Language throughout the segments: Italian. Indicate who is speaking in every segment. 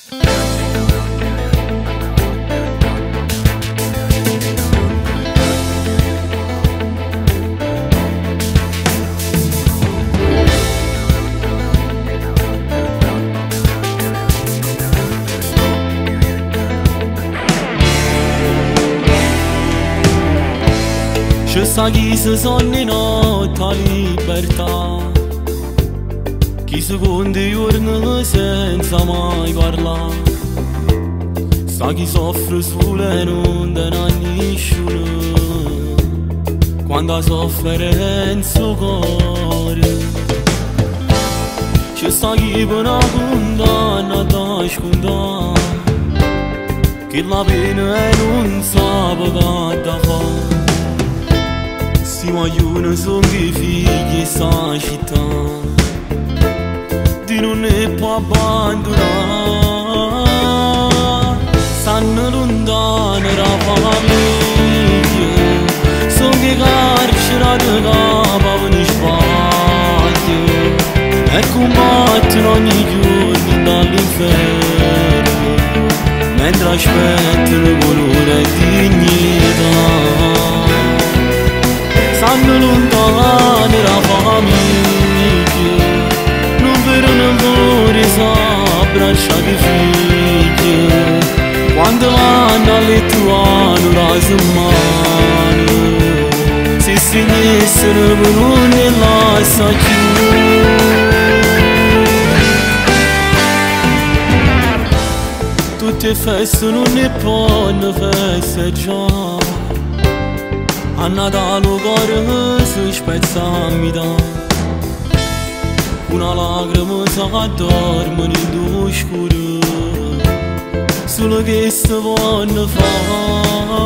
Speaker 1: Ci sta chi si sogna notte a libertà, chi secondi giorni senza mai parlare, sta chi soffre sole e non dà nessuno, quando la sofferenza cuore. Ci sta chi per una condanna da scondare, che la pena non sa che da fare. Si muoiono sono i figli sta città, di non ne può abbandonare. Stanno lontano da famiglia, sono che carcerati capo in spazio e combattono ogni giorno dall'inferno, mentre aspettano colore e dignità. Stanno lontano da famiglia, non vedono ancora s'abbracciare i figli, quando vanno a letto hanno la settimana, se finissero per non ne lascia più. Tutte feste non ne possono festeggiare, a Natale il cuore si spezza a metà, una lacrima si addorme nell'oscuro, solo che si vuole fare.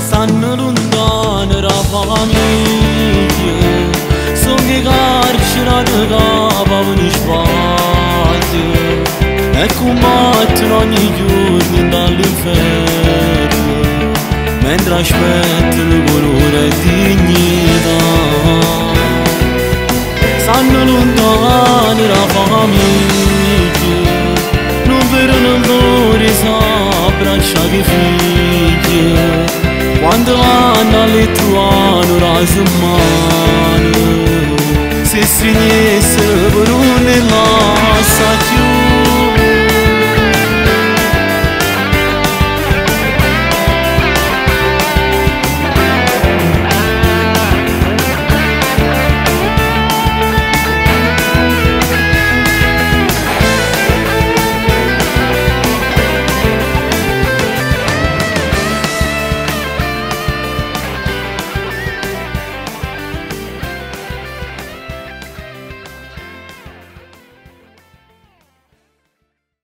Speaker 1: Stanno lontano da famiglia, sono che carcerati capo in spazio e combattono ogni giorno dall'inferno, mentre aspettano colore e dignità. Stanno lontano da famiglia, non vedono ancora s'abbracciare i figli, quando vanno a letto hanno la settimana, se finissero per non ne lascia